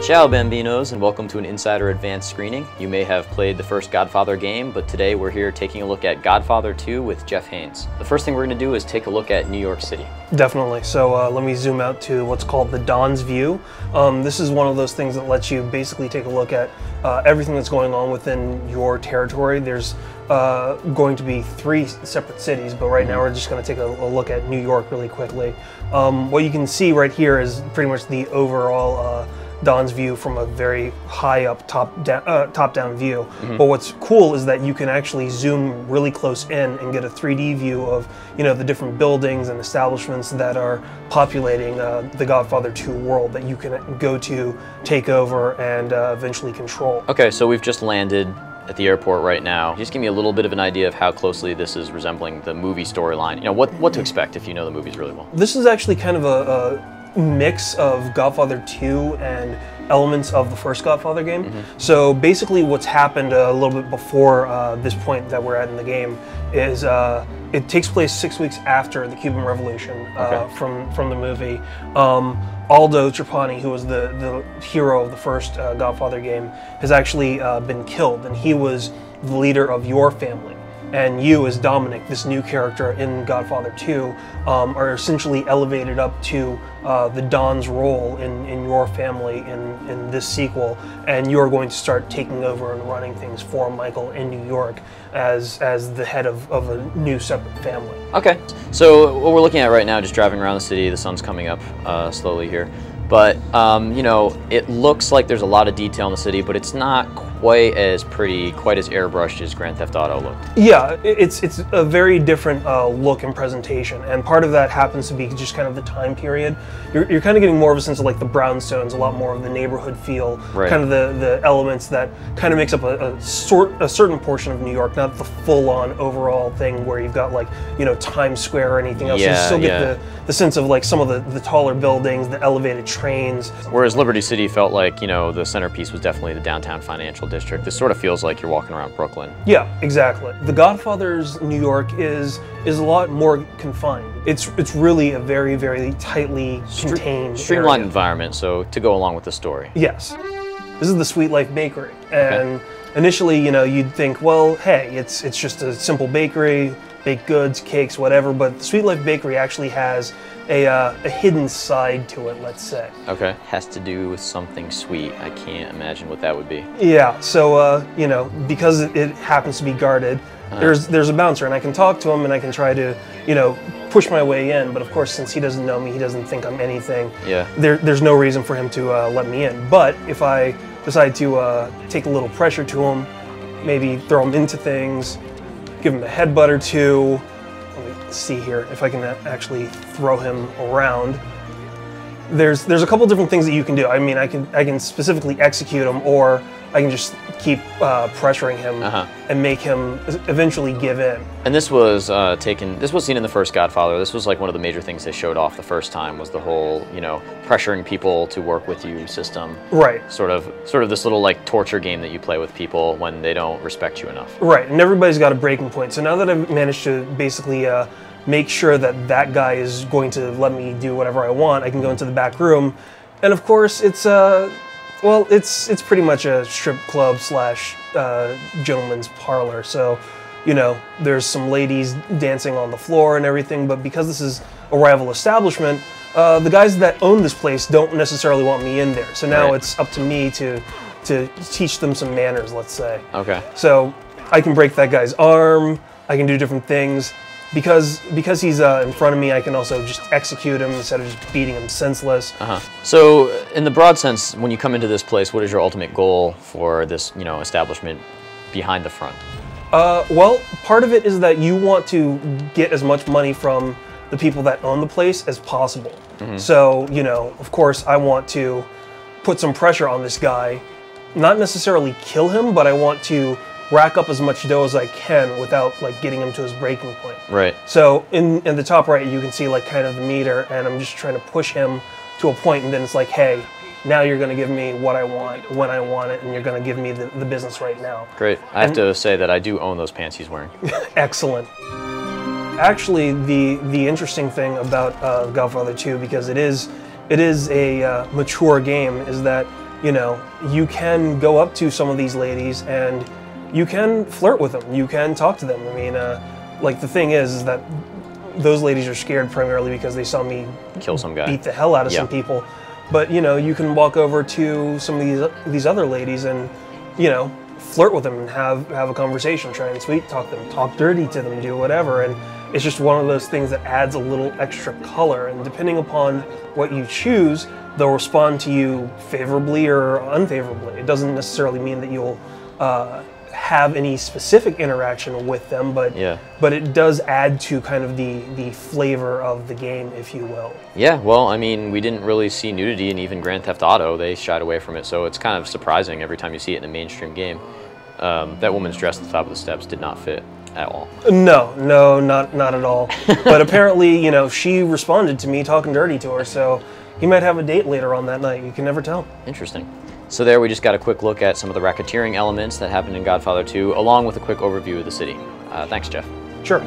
Ciao Bambinos, and welcome to an Insider Advanced screening. You may have played the first Godfather game, but today we're here taking a look at Godfather 2 with Jeff Haynes. The first thing we're going to do is take a look at New York City. Definitely. So let me zoom out to what's called the Don's View. This is one of those things that lets you basically take a look at everything that's going on within your territory. There's going to be 3 separate cities, but right now we're just going to take a look at New York really quickly. What you can see right here is pretty much the overall Don's view from a very high up top-down view. But what's cool is that you can actually zoom really close in and get a 3D view of, you know, the different buildings and establishments that are populating the Godfather 2 world that you can go to, take over, and eventually control. Okay, so we've just landed at the airport right now. Just give me a little bit of an idea of how closely this is resembling the movie storyline. You know, what to expect if you know the movies really well. This is actually kind of a mix of Godfather 2 and elements of the first Godfather game. So basically what's happened a little bit before this point that we're at in the game is it takes place 6 weeks after the Cuban Revolution from the movie. Aldo Trapani, who was the hero of the first Godfather game, has actually been killed, and he was the leader of your family. And you, as Dominic, this new character in Godfather 2, are essentially elevated up to the Don's role in your family in this sequel, and you're going to start taking over and running things for Michael in New York as the head of a new separate family. Okay. So what we're looking at right now, just driving around the city, the sun's coming up slowly here. But, you know, it looks like there's a lot of detail in the city, but it's not quite as pretty, quite as airbrushed as Grand Theft Auto looked. Yeah, it's a very different look and presentation, and part of that happens to be just kind of the time period. You're kind of getting more of a sense of like the brownstones, a lot more of the neighborhood feel, kind of the elements that kind of makes up a certain portion of New York, not the full-on overall thing where you've got like, you know, Times Square or anything else. You still get the sense of like some of the taller buildings, the elevated trains. Whereas Liberty City felt like, you know, the centerpiece was definitely the downtown financial district. This sort of feels like you're walking around Brooklyn. Yeah, exactly. The Godfather's New York is a lot more confined. It's really a very, very tightly contained streamlined area. Environment, so to go along with the story. Yes. This is the Sweet Life Bakery, and initially, you know, you'd think, well, hey, it's just a simple bakery, baked goods, cakes, whatever, but the Sweet Life Bakery actually has a hidden side to it, let's say. Okay. Has to do with something sweet. I can't imagine what that would be. Yeah, so, you know, because it happens to be guarded, there's a bouncer, and I can talk to him, and I can try to, you know, push my way in, but of course, since he doesn't know me, he doesn't think I'm anything, there's no reason for him to let me in. But if I decide to take a little pressure to him, maybe throw him into things, give him a headbutt or two. Let me see here if I can actually throw him around. There's a couple different things that you can do. I mean, I can specifically execute him, or I can just keep pressuring him and make him eventually give in. And this was this was seen in the first Godfather. This was like one of the major things they showed off the first time, was the whole, you know, pressuring people to work with you system. Right. Sort of this little like torture game that you play with people when they don't respect you enough. Right, and everybody's got a breaking point. So now that I've managed to basically make sure that that guy is going to let me do whatever I want, I can go into the back room, and of course it's well, it's pretty much a strip club slash gentleman's parlor. So, you know, there's some ladies dancing on the floor and everything, but because this is a rival establishment, the guys that own this place don't necessarily want me in there. So now it's up to me to teach them some manners, let's say. Okay. So I can break that guy's arm, I can do different things. Because he's in front of me, I can also just execute him instead of just beating him senseless. So, in the broad sense, when you come into this place, what is your ultimate goal for this, you know, establishment behind the front? Well, part of it is that you want to get as much money from the people that own the place as possible. So, you know, of course, I want to put some pressure on this guy, not necessarily kill him, but I want to rack up as much dough as I can without like getting him to his breaking point. Right. So in the top right, you can see like kind of the meter, and I'm just trying to push him to a point, and then it's like, hey, now you're going to give me what I want, when I want it, and you're going to give me the business right now. Great. I have to say that I do own those pants he's wearing. Excellent. Actually, the interesting thing about Godfather 2, because it is a mature game, is that you know, you can go up to some of these ladies and you can flirt with them. You can talk to them. I mean, like the thing is that those ladies are scared primarily because they saw me kill some guy, beat the hell out of some people. But you know, you can walk over to some of these other ladies and, you know, flirt with them and have a conversation, try and sweet talk them, talk dirty to them, do whatever. And it's just one of those things that adds a little extra color. And depending upon what you choose, they'll respond to you favorably or unfavorably. It doesn't necessarily mean that you'll have any specific interaction with them, but it does add to kind of the flavor of the game, if you will. Yeah, well, I mean, we didn't really see nudity in even Grand Theft Auto. They shied away from it, so it's kind of surprising every time you see it in a mainstream game. That woman's dress at the top of the steps did not fit at all. No, not at all. But apparently, you know, she responded to me talking dirty to her, so he might have a date later on that night. You can never tell. Interesting. So there we just got a quick look at some of the racketeering elements that happened in Godfather 2, along with a quick overview of the city. Thanks, Jeff. Sure.